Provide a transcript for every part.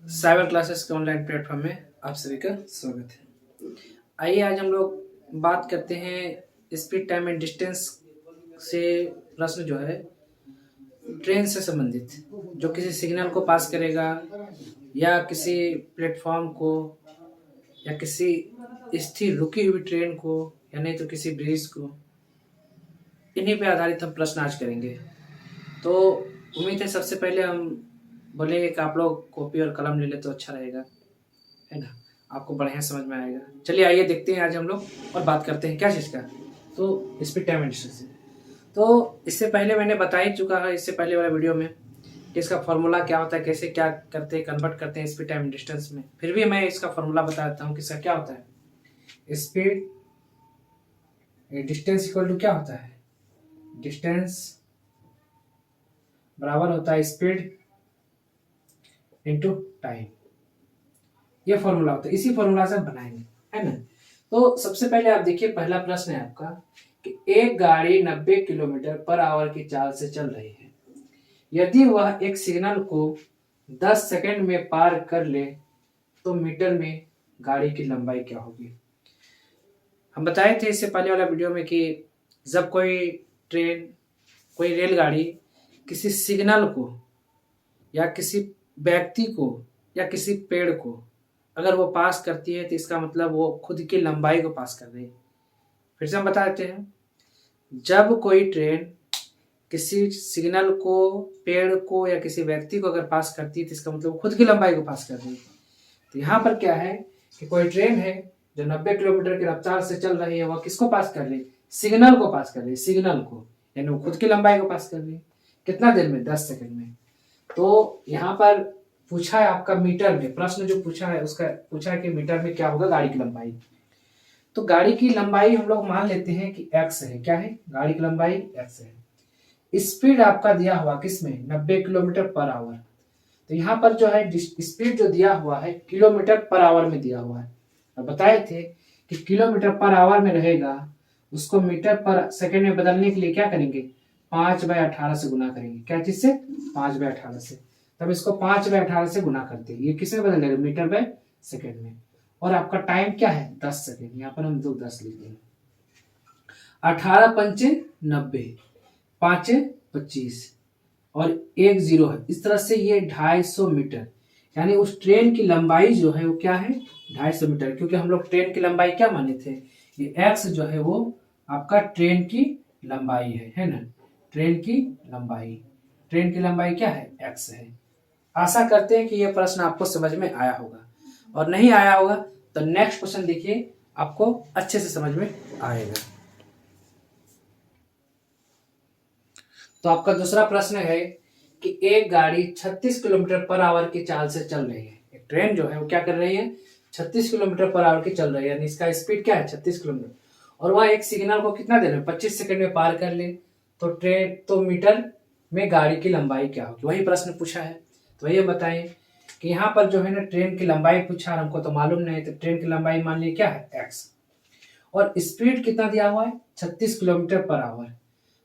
Cyber classes के online platform में आप सभी का स्वागत है। आइए आज हम लोग बात करते हैं स्पीड टाइम एंड डिस्टेंस से प्रश्न जो है ट्रेन से संबंधित, जो किसी सिग्नल को पास करेगा या किसी प्लेटफॉर्म को या किसी स्थिर रुकी हुई ट्रेन को या नहीं तो किसी ब्रिज को, इन्हीं पे आधारित हम प्रश्न आज करेंगे। तो उम्मीद है सबसे पहले हम बोलेंगे कि आप लोग कॉपी और कलम ले ले तो अच्छा रहेगा, है ना, आपको बढ़िया समझ में आएगा। चलिए आइए देखते हैं आज हम लोग और बात करते हैं क्या चीज़ का, तो स्पीड टाइम एंड डिस्टेंस से। तो इससे पहले मैंने बता ही चुका है इससे पहले वाले वीडियो में कि इसका फॉर्मूला क्या होता है, कैसे क्या करते हैं, कन्वर्ट करते हैं स्पीड टाइम एंड डिस्टेंस में। फिर भी मैं इसका फॉर्मूला बता देता हूँ कि इसका क्या होता है। स्पीड डिस्टेंस इक्वल टू क्या होता है, डिस्टेंस बराबर होता है स्पीड इनटू टाइम। ये फॉर्मूला होता है, इसी फॉर्मूला से हम बनाएंगे, है ना। तो सबसे पहले आप देखिए, पहला प्रश्न है आपका कि एक गाड़ी 90 किलोमीटर पर आवर की चाल से चल रही है। यदि वह एक सिग्नल को 10 सेकंड में पार कर ले तो मीटर में गाड़ी की लंबाई क्या होगी। हम बताए थे इससे पहले वाला वीडियो में कि जब कोई ट्रेन, कोई रेलगाड़ी किसी सिग्नल को या किसी व्यक्ति को या किसी पेड़ को अगर वो पास करती है तो इसका मतलब वो खुद की लंबाई को पास कर रही है। फिर से हम बता देते हैं, जब कोई ट्रेन किसी सिग्नल को, पेड़ को या किसी व्यक्ति को अगर पास करती है तो इसका मतलब वो खुद की लंबाई को पास कर रही है। तो यहाँ पर क्या है कि कोई ट्रेन है जो 90 किलोमीटर की रफ्तार से चल रही है, वह किसको पास कर रही है, सिग्नल को पास कर रही है, सिग्नल को, यानी वो खुद की लंबाई को पास कर रही है। कितना देर में, 10 सेकंड में। तो यहाँ पर पूछा है आपका मीटर में, प्रश्न जो पूछा है उसका पूछा है कि मीटर में क्या होगा गाड़ी की लंबाई। तो गाड़ी की लंबाई हम लोग मान लेते हैं कि x है। क्या है, गाड़ी की लंबाई x है। स्पीड आपका दिया हुआ किसमें, 90 किलोमीटर पर आवर। तो यहाँ पर जो है स्पीड जो दिया हुआ है किलोमीटर पर आवर में दिया हुआ है। और बताए थे कि किलोमीटर पर आवर में रहेगा, उसको मीटर पर सेकेंड में बदलने के लिए क्या करेंगे, 5/18 से गुना करेंगे। क्या चीज से, 5/18 से। तब इसको 5/18 से गुना करते हैं, ये किसमें बदल जाएगा, मीटर बाय सेकेंड में। और आपका टाइम क्या है, 10 सेकेंड। यहाँ पर हम 10 लिख देंगे। 18×5 90, 5 25 और 1 0 है। इस तरह से ये 250 मीटर, यानी उस ट्रेन की लंबाई जो है वो क्या है, 250 मीटर। क्योंकि हम लोग ट्रेन की लंबाई क्या माने थे, ये x जो है वो आपका ट्रेन की लंबाई है ना। ट्रेन की लंबाई, ट्रेन की लंबाई क्या है, x है। आशा करते हैं कि यह प्रश्न आपको समझ में आया होगा, और नहीं आया होगा तो नेक्स्ट क्वेश्चन देखिए, आपको अच्छे से समझ में आएगा। तो आपका दूसरा प्रश्न है कि एक गाड़ी 36 किलोमीटर पर आवर की चाल से चल रही है। एक ट्रेन जो है वो क्या कर रही है, 36 किलोमीटर पर आवर की चल रही है, यानी इसका स्पीड क्या है, 36 किलोमीटर। और वह एक सिग्नल को कितना देर में, 25 सेकंड में पार कर ले तो मीटर में गाड़ी की लंबाई क्या होगी। वही प्रश्न पूछा है। तो वही बताएं कि यहाँ पर जो है ना ट्रेन की लंबाई पूछा, हमको तो मालूम नहीं, तो ट्रेन की लंबाई मान ली क्या है, एक्स। और स्पीड कितना दिया हुआ है, 36 किलोमीटर पर आवर।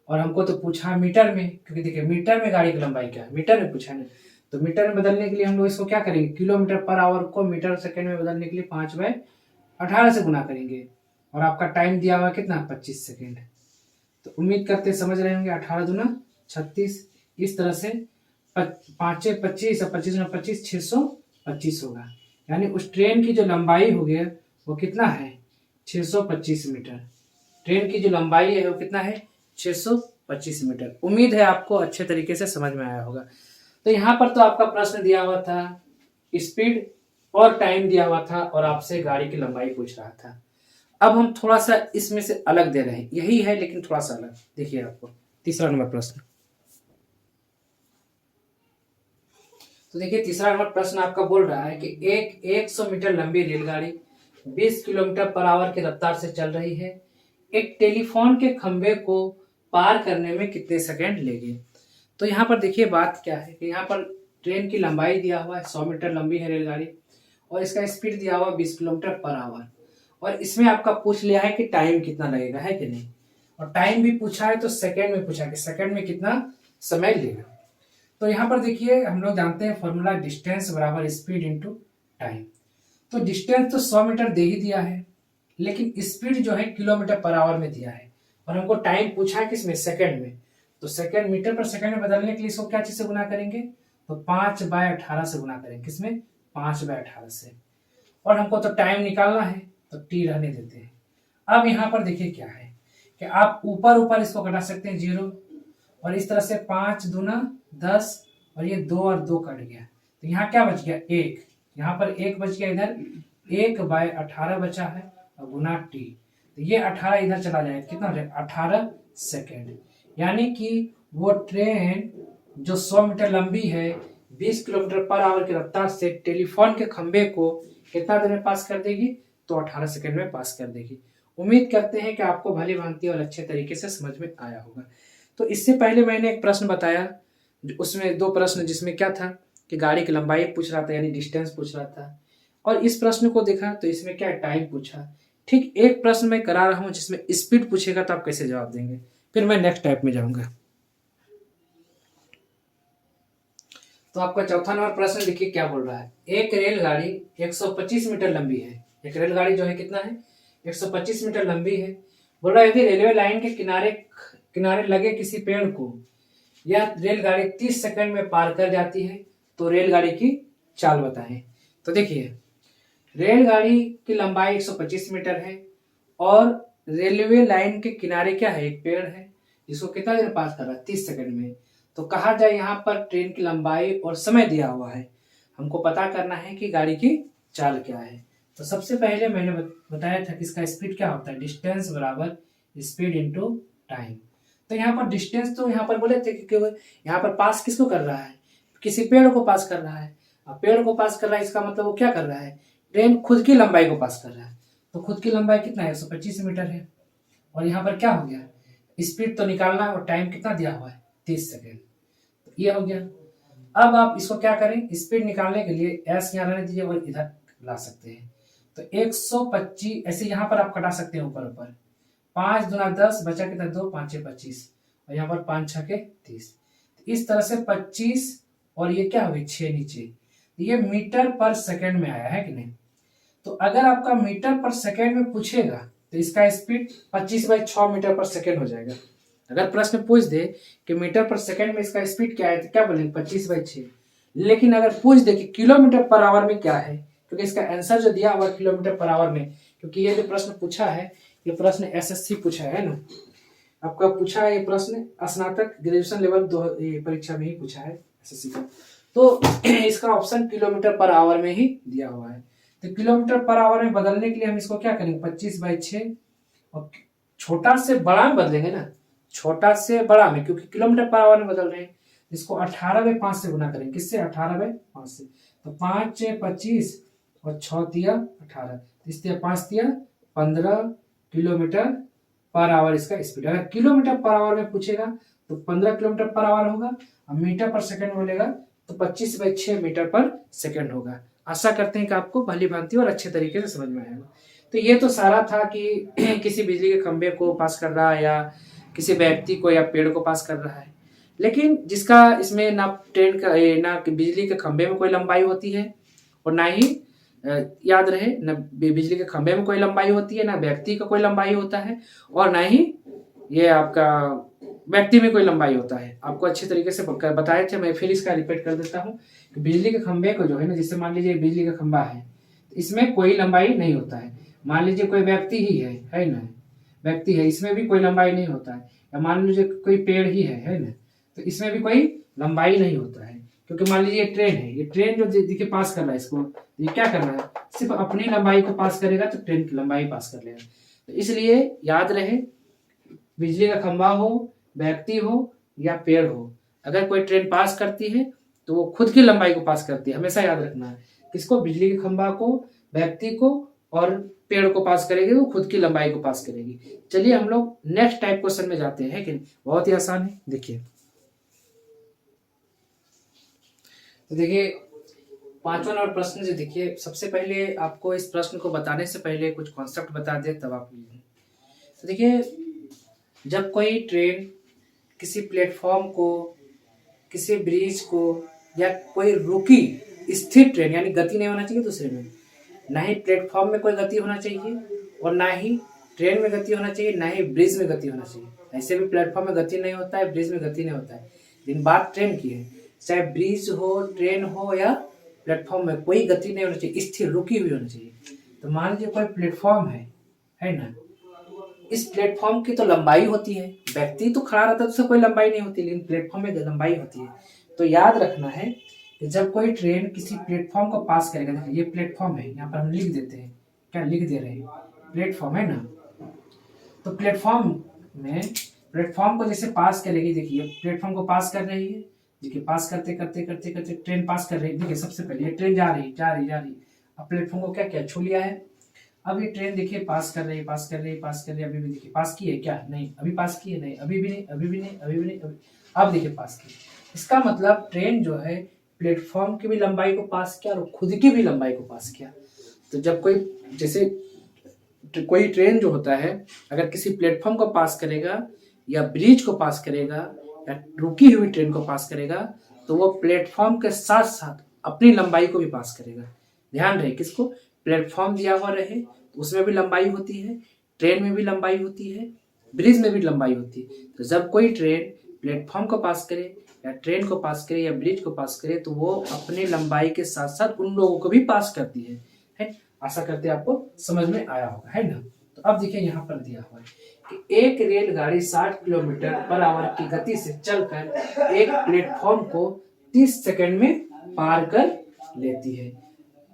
और हमको तो पूछा मीटर में, क्योंकि देखिए मीटर में गाड़ी की लंबाई क्या है, मीटर में पूछा है। तो मीटर में बदलने के लिए हम लोग इसको क्या करेंगे, किलोमीटर पर आवर को मीटर सेकंड में बदलने के लिए 5/18 से गुना करेंगे। और आपका टाइम दिया हुआ कितना, 25 सेकेंड। तो उम्मीद करते समझ रहे होंगे, 18 दूना 36, इस तरह से 5 25 और 25 25 625 होगा। यानी उस ट्रेन की जो लंबाई होगी वो कितना है, 625 मीटर। ट्रेन की जो लंबाई है वो कितना है, 625 मीटर। उम्मीद है आपको अच्छे तरीके से समझ में आया होगा। तो यहाँ पर तो आपका प्रश्न दिया हुआ था, स्पीड और टाइम दिया हुआ था, और आपसे गाड़ी की लंबाई पूछ रहा था। अब हम थोड़ा सा इसमें से अलग दे रहे हैं, यही है लेकिन थोड़ा सा अलग। देखिए आपको तीसरा नंबर प्रश्न। तो देखिए तीसरा नंबर प्रश्न आपका बोल रहा है कि एक 100 मीटर लंबी रेलगाड़ी 20 किलोमीटर पर आवर की रफ्तार से चल रही है। एक टेलीफोन के खंभे को पार करने में कितने सेकंड लेगी। तो यहाँ पर देखिए बात क्या है कि यहाँ पर ट्रेन की लंबाई दिया हुआ है, 100 मीटर लंबी है रेलगाड़ी, और इसका स्पीड दिया हुआ 20 किलोमीटर पर आवर। और इसमें आपका पूछ लिया है कि टाइम कितना लगेगा, है कि नहीं। और टाइम भी पूछा है तो सेकंड में पूछा है कि सेकंड में कितना समय लेगा। तो यहाँ पर देखिए हम लोग जानते हैं फॉर्मूला डिस्टेंस बराबर स्पीड इंटू टाइम। तो डिस्टेंस तो 100 मीटर दे ही दिया है, लेकिन स्पीड जो है किलोमीटर पर आवर में दिया है, और हमको टाइम पूछा है किसमें, सेकंड में। तो सेकंड, मीटर पर सेकंड में बदलने के लिए इसको क्या चीज से गुना करेंगे, तो 5/18 से गुना करेंगे। किसमें, 5/18 से। और हमको तो टाइम निकालना है, तो टी रहने देते हैं। अब यहाँ पर देखिए क्या है कि आप ऊपर ऊपर इसको घटा सकते हैं 0, और इस तरह से 5 दूना 10, और ये 2 और 2 कट गया, तो यहाँ क्या बच गया, 1। यहाँ पर 1 बच गया, इधर 1/18 बचा है, और गुना टी, तो ये 18 इधर चला जाएगा, कितना हो जाएगा, 18 सेकेंड। यानी कि वो ट्रेन जो 100 मीटर लंबी है, 20 किलोमीटर पर आवर की रफ्तार से टेलीफोन के खंबे को कितना देर में पास कर देगी, तो 18 सेकेंड में पास कर देगी। उम्मीद करते हैं कि आपको भली भांति और अच्छे तरीके से समझ में आया होगा। तो इससे पहले मैंने एक प्रश्न बताया, उसमें 2 प्रश्न, जिसमें क्या था कि गाड़ी की लंबाई पूछ रहा था, यानी डिस्टेंस पूछ रहा था, और इस प्रश्न को देखा तो इसमें क्या टाइम पूछा। ठीक एक प्रश्न मैं करा रहा हूं जिसमें स्पीड पूछेगा, तो आप कैसे जवाब देंगे। फिर मैं नेक्स्ट टाइप में जाऊंगा। तो आपका चौथा नंबर प्रश्न देखिए क्या बोल रहा है। एक रेलगाड़ी 125 मीटर लंबी है। एक रेलगाड़ी जो है कितना है, 125 मीटर लंबी है। बोल रहा है यदि रेलवे लाइन के किनारे किनारे लगे किसी पेड़ को यह रेलगाड़ी 30 सेकंड में पार कर जाती है, तो रेलगाड़ी की चाल बताएं। तो देखिए, रेलगाड़ी की लंबाई 125 मीटर है, और रेलवे लाइन के किनारे क्या है, एक पेड़ है, जिसको कितना देर पास कर रहा है, 30 सेकंड में। तो कहा जाए यहाँ पर ट्रेन की लंबाई और समय दिया हुआ है, हमको पता करना है कि गाड़ी की चाल क्या है। तो सबसे पहले मैंने बताया था कि इसका स्पीड क्या होता है, डिस्टेंस बराबर स्पीड इंटू टाइम। तो यहाँ पर डिस्टेंस तो यहाँ पर बोले थे कि यहाँ पर पास किसको कर रहा है, किसी पेड़ को पास कर रहा है। अब पेड़ को पास कर रहा है, इसका मतलब वो क्या कर रहा है, ट्रेन खुद की लंबाई को पास कर रहा है। तो खुद की लंबाई कितना है, 125 मीटर है। और यहाँ पर क्या हो गया, स्पीड तो निकालना है, और टाइम कितना दिया हुआ है, 30 सेकेंड। ये हो गया। अब आप इसको क्या करें, स्पीड निकालने के लिए एस यहाँ रहने दीजिए, और इधर ला सकते हैं। तो 125 ऐसे यहाँ पर आप कटा सकते हैं ऊपर ऊपर। 5 दूना 10 बचा कितना, 2 5 25, और यहाँ पर 5 6 30। इस तरह से 25, और ये क्या हो गई 6 नीचे, ये मीटर पर सेकेंड में आया है कि नहीं। तो अगर आपका मीटर पर सेकेंड में पूछेगा, तो इसका स्पीड 25/6 मीटर पर सेकेंड हो जाएगा। अगर प्रश्न पूछ दे कि मीटर पर सेकेंड में इसका स्पीड क्या है, तो क्या बोलेंगे, 25/6। लेकिन अगर पूछ दे कि किलोमीटर पर आवर में क्या है, क्योंकि इसका आंसर जो दिया हुआ किलोमीटर पर आवर में, क्योंकि ये जो प्रश्न पूछा है, ये प्रश्न एसएससी पूछा है ना, आपका पूछा है ये प्रश्न, स्नातक ग्रेजुएशन लेवल परीक्षा में ही पूछा है एसएससी का। तो इसका ऑप्शन किलोमीटर पर आवर में ही दिया हुआ है। तो किलोमीटर पर आवर में बदलने के लिए हम इसको क्या करेंगे, 25/6, और छोटा से बड़ा में बदलेंगे ना, छोटा से बड़ा में, क्योंकि किलोमीटर पर आवर में बदल रहे हैं। इसको 18/5 से गुना करेंगे, किससे, 18/5 से। तो 5 25, और 6 तिया 18, इससे 5 तिया 15 किलोमीटर पर आवर इसका स्पीड। अगर किलोमीटर पर आवर में पूछेगा तो 15 किलोमीटर पर आवर होगा, और मीटर पर सेकंड बोलेगा तो 25/6 मीटर पर सेकंड होगा। आशा करते हैं कि आपको भली भांति और अच्छे तरीके से समझ में आएगा। तो ये तो सारा था कि किसी बिजली के खंभे को पास कर रहा है, या किसी व्यक्ति को या पेड़ को पास कर रहा है। लेकिन जिसका इसमें ना ट्रेन का ना बिजली के खंभे में कोई लंबाई होती है, और ना ही याद रहे, न बिजली के खंभे में कोई लंबाई होती है, ना व्यक्ति का कोई लंबाई होता है, और ना ही ये आपका व्यक्ति में कोई लंबाई होता है। आपको अच्छे तरीके से बताए थे, मैं फिर इसका रिपीट कर देता हूँ कि बिजली के खंभे को जो है ना, जिससे मान लीजिए बिजली का खंभा है, इसमें कोई लंबाई नहीं होता है। मान लीजिए कोई व्यक्ति ही है ना, व्यक्ति है, इसमें भी कोई लंबाई नहीं होता है। या मान लीजिए कोई पेड़ ही है ना, तो इसमें भी कोई लंबाई नहीं होता है। क्योंकि मान लीजिए ट्रेन है, ये ट्रेन जो देखिए पास कर रहा है इसको, ये क्या कर रहा है, सिर्फ अपनी लंबाई को पास करेगा, तो ट्रेन की लंबाई पास कर लेगा। तो इसलिए याद रहे, बिजली का खंभा हो, व्यक्ति हो, या पेड़ हो, अगर कोई ट्रेन पास करती है तो वो खुद की लंबाई को पास करती है। हमेशा याद रखना है किसको, बिजली के खंभा को, व्यक्ति को, और पेड़ को पास करेगी, वो खुद की लंबाई को पास करेगी। चलिए हम लोग नेक्स्ट टाइप क्वेश्चन में जाते हैं, कि बहुत ही आसान है। देखिए, तो देखिए 5वां नंबर प्रश्न से, देखिए सबसे पहले आपको इस प्रश्न को बताने से पहले कुछ कॉन्सेप्ट बता दे, तब आप लीजिए। तो देखिए, जब कोई ट्रेन किसी प्लेटफॉर्म को किसी ब्रिज को या कोई रुकी स्थिर ट्रेन, यानी गति नहीं होना चाहिए दूसरे में, ना ही प्लेटफॉर्म में कोई गति होना चाहिए और ना ही ट्रेन में गति होना चाहिए, ना ही ब्रिज में गति होना चाहिए। ऐसे भी प्लेटफॉर्म में गति नहीं होता है, ब्रिज में गति नहीं होता है, लेकिन बात ट्रेन की है। चाहे ब्रिज हो, ट्रेन हो या प्लेटफॉर्म में, कोई गति नहीं होना चाहिए, स्थिर रुकी हुई होनी चाहिए। तो मान लीजिए कोई प्लेटफॉर्म है ना, इस प्लेटफॉर्म की तो लंबाई होती है, व्यक्ति तो खड़ा रहता है तो उससे कोई लंबाई नहीं होती, लेकिन प्लेटफॉर्म में लंबाई होती है। तो याद रखना है कि जब कोई ट्रेन किसी प्लेटफॉर्म को पास करेगा, देखिए ये प्लेटफॉर्म है, यहाँ पर हम लिख देते हैं, क्या लिख दे रहे हैं, प्लेटफॉर्म है ना। तो प्लेटफॉर्म को जैसे पास करेगी, देखिए प्लेटफॉर्म को पास कर रही है, देखिए पास करते करते करते करते ट्रेन पास कर रही है। देखिए सबसे पहले ये ट्रेन जा रही जा रही जा रही, अब प्लेटफॉर्म को क्या किया, छू लिया है। अब ये ट्रेन देखिए पास कर रही है, पास कर रही है, पास कर रही है, अभी भी देखिए पास की है क्या, नहीं अभी पास की है, नहीं अभी भी नहीं, अभी भी नहीं, अभी भी नहीं, अब देखिए पास की। इसका मतलब ट्रेन जो है प्लेटफॉर्म की भी लंबाई को पास किया और खुद की भी लंबाई को पास किया। तो जब कोई जैसे कोई ट्रेन जो होता है अगर किसी प्लेटफॉर्म को पास करेगा या ब्रिज को पास करेगा या रुकी हुई ट्रेन को पास करेगा, तो वो प्लेटफॉर्म के साथ साथ अपनी लंबाई को भी पास करेगा। ध्यान रहे, किसको, प्लेटफॉर्म दिया हुआ रहे तो उसमें भी लंबाई होती है, ट्रेन में भी लंबाई होती है, ब्रिज में भी लंबाई होती है। तो जब कोई ट्रेन प्लेटफॉर्म को पास करे या ट्रेन को पास करे या ब्रिज को पास करे, तो वो अपनी लंबाई के साथ साथ उन लोगों को भी पास करती है। आशा करते हैं आपको समझ में आया होगा, है ना। तो अब देखिए यहाँ पर दिया हुआ है कि एक रेलगाड़ी 60 किलोमीटर पर आवर की गति से चलकर एक प्लेटफॉर्म को 30 सेकंड में पार कर लेती है।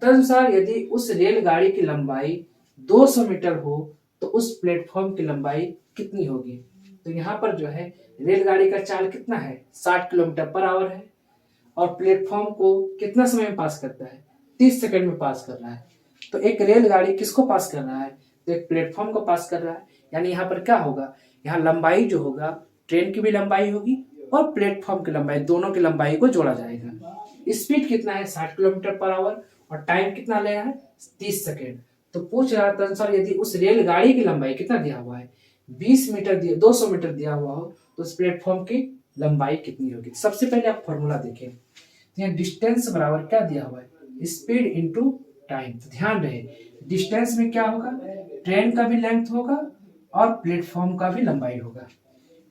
तदनुसार यदि उस रेलगाड़ी की लंबाई 200 मीटर हो तो उस प्लेटफॉर्म की लंबाई कितनी होगी। तो यहाँ पर जो है रेलगाड़ी का चाल कितना है, 60 किलोमीटर पर आवर है और प्लेटफॉर्म को कितना समय में पास करता है, 30 सेकंड में पास कर रहा है। तो एक रेलगाड़ी किसको पास कर रहा है, तो एक प्लेटफॉर्म को पास कर रहा है। यानी यहाँ पर क्या होगा, यहाँ लंबाई जो होगा ट्रेन की भी लंबाई होगी और प्लेटफॉर्म की लंबाई, दोनों की लंबाई को जोड़ा जाएगा। स्पीड कितना है, 60 किलोमीटर पर आवर और टाइम कितना ले रहा है, 30 सेकेंड। तो पूछ रहा था अनुसार यदि उस रेलगाड़ी की लंबाई कितना दिया हुआ है, 20 मीटर दिया, 200 मीटर दिया हुआ हो तो उस प्लेटफॉर्म की लंबाई कितनी होगी। सबसे पहले आप फॉर्मूला देखें, यहाँ डिस्टेंस बराबर क्या दिया हुआ है, स्पीड इंटू टाइम। तो ध्यान रहे डिस्टेंस में क्या होगा, ट्रेन का भी लेंथ होगा और प्लेटफॉर्म का भी लंबाई होगा।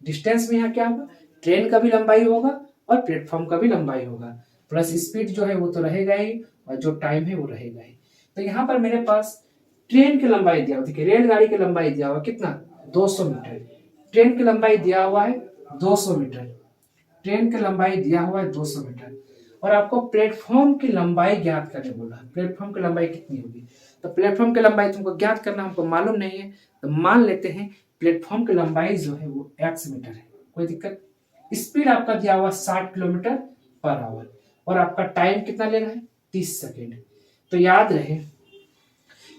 डिस्टेंस में यहाँ क्या होगा, ट्रेन का भी लंबाई होगा और प्लेटफॉर्म का भी लंबाई होगा, प्लस स्पीड जो है वो तो रहेगा ही और जो टाइम है वो रहेगा ही। तो यहाँ पर मेरे पास ट्रेन की लंबाई दिया हुआ, देखिए रेलगाड़ी की लंबाई दिया हुआ कितना, 200 मीटर, ट्रेन की लंबाई दिया हुआ है 200 मीटर, ट्रेन की लंबाई दिया हुआ है 200 मीटर और आपको प्लेटफॉर्म की लंबाई ज्ञात करने बोला। प्लेटफॉर्म की लंबाई कितनी होगी, तो प्लेटफॉर्म की लंबाई तुमको ज्ञात करना, हमको मालूम नहीं है, तो मान लेते हैं प्लेटफॉर्म की लंबाई जो है वो x मीटर है, कोई दिक्कत। स्पीड आपका दिया हुआ 60 किलोमीटर पर आवर और आपका टाइम कितना ले रहा है, 30 सेकेंड। तो याद रहे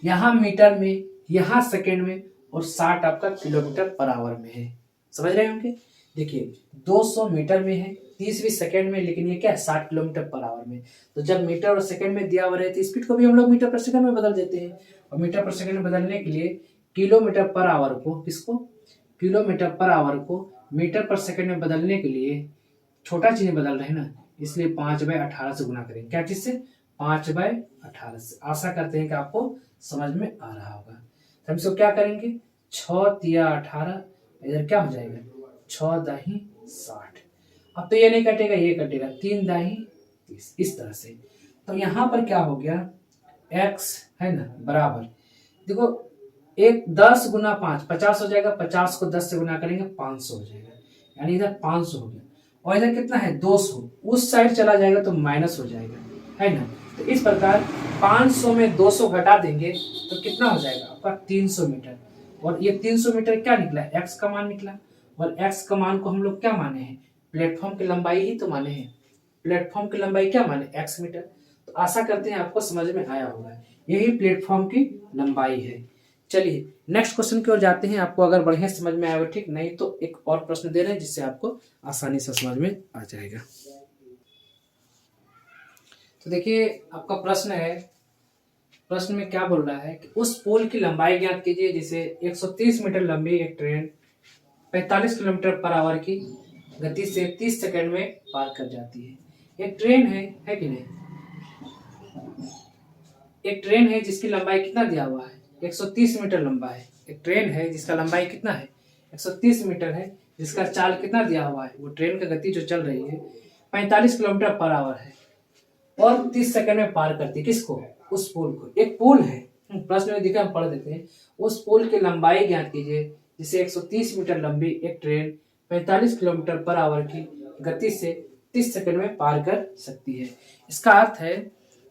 यहाँ मीटर में, यहाँ सेकेंड में और 60 आपका किलोमीटर पर आवर में है, समझ रहे होंगे। देखिए 200 मीटर में है, 30 भी सेकेंड में, लेकिन ये क्या है 60 किलोमीटर पर आवर में। तो जब मीटर और सेकेंड में दिया हुआ है तो स्पीड को भी हम लोग मीटर पर सेकेंड में बदल देते हैं और मीटर पर सेकेंड में बदलने के लिए किलोमीटर पर आवर को, किसको, किलोमीटर पर आवर को मीटर पर सेकेंड में बदलने के लिए छोटा चीज बदल रहे हैं ना, इसलिए 5/18 से गुना करेंगे। क्या चीज से, 5/18 से। आशा करते हैं कि आपको समझ में आ रहा होगा। तो हम इसको क्या करेंगे, 6 तिया 18, इधर क्या हो जाएगा 6 दाही 60। अब तो ये नहीं कटेगा, ये कटेगा, 3 दाही 30, इस तरह से। तो यहाँ पर क्या हो गया, x है ना बराबर, देखो एक 10 गुना 5 50 हो जाएगा, 50 को 10 से गुना करेंगे 500 हो जाएगा, यानी इधर 500 हो गया और इधर कितना है 200, उस साइड चला जाएगा तो माइनस हो जाएगा, है ना। तो इस प्रकार 500 में 200 घटा देंगे तो कितना हो जाएगा आपका 300 मीटर। और ये 300 मीटर क्या निकला, x का मान निकला और x का मान को हम लोग क्या माने हैं, प्लेटफॉर्म की लंबाई ही तो माने हैं। प्लेटफॉर्म की लंबाई क्या माने, x मीटर। तो आशा करते हैं आपको समझ में आया होगा, यही प्लेटफॉर्म की लंबाई है। चलिए नेक्स्ट क्वेश्चन की ओर जाते हैं। आपको अगर बढ़िया समझ में आया हो ठीक, नहीं तो एक और प्रश्न दे रहे हैं जिससे आपको आसानी से समझ में आ जाएगा। तो देखिए आपका प्रश्न है, प्रश्न में क्या बोल रहा है कि उस पोल की लंबाई ज्ञात कीजिए जिसे 130 मीटर लंबी एक ट्रेन 45 किलोमीटर पर आवर की गति से 30 सेकंड में पार कर जाती है। एक ट्रेन है कि नहीं? एक ट्रेन है जिसकी लंबाई कितना दिया हुआ है? 130 मीटर लंबा है। एक ट्रेन है जिसका लंबाई कितना है? 130 मीटर है, जिसका चाल कितना दिया हुआ है? वो ट्रेन का गति जो चल रही है 45 किलोमीटर पर आवर है और 30 सेकंड में पार करती है। किसको? उस पुल को। एक पुल है, प्रश्न में दिखा, हम पढ़ देते हैं। उस पुल की लंबाई ज्ञात कीजिए जिसे 130 मीटर लंबी एक ट्रेन 45 किलोमीटर पर आवर की गति से 30 सेकंड में पार कर सकती है। इसका अर्थ है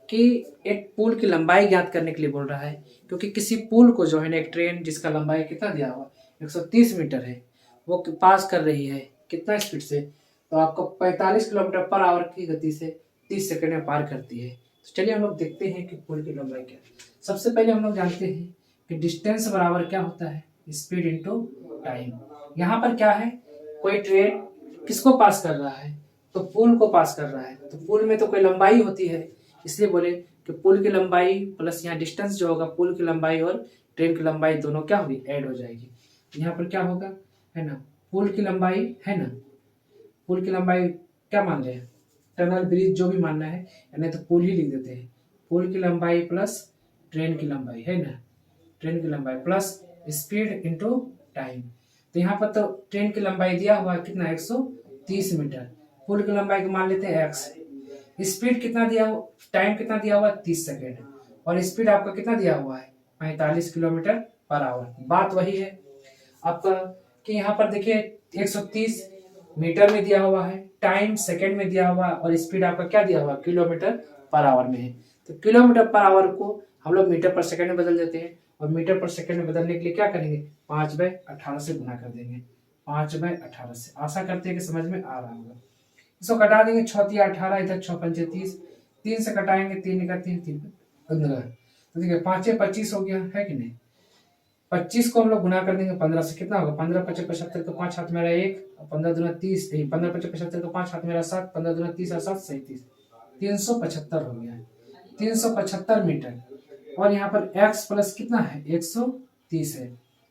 कि एक पुल की लंबाई ज्ञात करने के लिए बोल रहा है, क्योंकि किसी पुल को जो है ना, एक ट्रेन जिसका लंबाई कितना दिया हुआ 130 मीटर है, वो पास कर रही है कितना स्पीड से? तो आपको 45 किलोमीटर पर आवर की गति से 30 सेकंड में पार करती है। तो चलिए हम लोग देखते हैं कि पुल की लंबाई क्या है। सबसे पहले हम लोग जानते हैं कि डिस्टेंस बराबर क्या होता है? Speed into time. यहाँ पर क्या है? कोई ट्रेन किसको पास कर रहा है? तो पुल को पास कर रहा है। तो पुल में तो कोई लंबाई होती है, इसलिए बोले कि पुल की लंबाई प्लस यहाँ डिस्टेंस जो होगा, पुल की लंबाई और ट्रेन की लंबाई दोनों क्या होगी? ऐड हो जाएगी। यहाँ पर क्या होगा, है ना, पुल की लंबाई, है ना, पुल की लंबाई क्या मान रहे हैं? टनल, ब्रिज, जो भी मानना है, यानी तो पुल ही लिख देते हैं। पुल की लंबाई प्लस ट्रेन की लंबाई, है ना, ट्रेन की लंबाई प्लस स्पीड इंटू टाइम। तो यहाँ पर तो ट्रेन की लंबाई दिया हुआ है कितना? 130 मीटर। पुल की लंबाई को मान लेते हैं x। स्पीड कितना दिया हुआ, टाइम कितना दिया हुआ? 30 सेकेंड। और स्पीड आपका कितना दिया हुआ है? 45 किलोमीटर पर आवर। बात वही है आपका कि यहाँ पर देखिए 130 मीटर में दिया हुआ है, टाइम सेकंड में दिया हुआ है, और स्पीड आपका क्या दिया हुआ है? किलोमीटर पर आवर में है। तो किलोमीटर पर आवर को हम लोग मीटर पर सेकंड में बदल देते हैं, और मीटर पर सेकंड में बदलने के लिए क्या करेंगे? 5/18 से गुना कर देंगे। 5/18 से। आशा करते हैं कि समझ में आ रहा होगा। इसको कटा देंगे, 6×18, इधर 6×5 = 30। 3 से कटाएंगे, 3 का 3, 3 15। तो देखिए 5×25 हो गया, है कि नहीं? 25 को हम लोग गुना कर देंगे 15 से, कितना होगा? 15×5 = 75, तो 5 हाथ मेरा 1, 15×2 = 30, 15×5 = 75, तो 5 हाथ मेरा 7, 15×2 = 30 और 7 = 37, 375 हो गया। 375 मीटर। और यहाँ पर x प्लस कितना है? 130 है।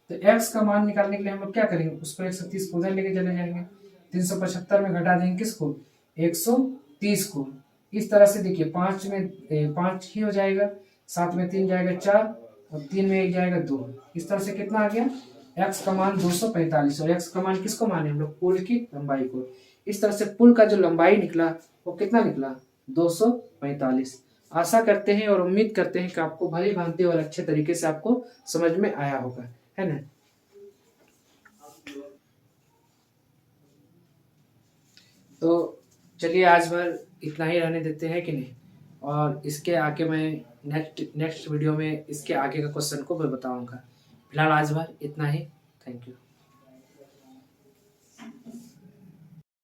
तो x का मान निकालने के लिए हम लोग क्या करेंगे? उसको 130 को उधर लेके चले जाएंगे। 375 में घटा देंगे किसको? 130 को। इस तरह से देखिए 5 में 5 ही हो जाएगा, 7 में 3 जाएगा 4, और 3 में 1 जाएगा 2। इस तरह से कितना आ गया? x का मान 245। और x का मान किसको माने हम लोग? पुल की लंबाई को। इस तरह से पुल का जो लंबाई निकला वो कितना निकला? 245। आशा करते हैं और उम्मीद करते हैं कि आपको भली भांति और अच्छे तरीके से आपको समझ में आया होगा, है ना। तो चलिए आज भर इतना ही रहने देते हैं कि नहीं, और इसके आगे मैं नेक्स्ट वीडियो में इसके आगे का क्वेश्चन को मैं बताऊंगा। फिलहाल आज भर इतना ही। Thank you.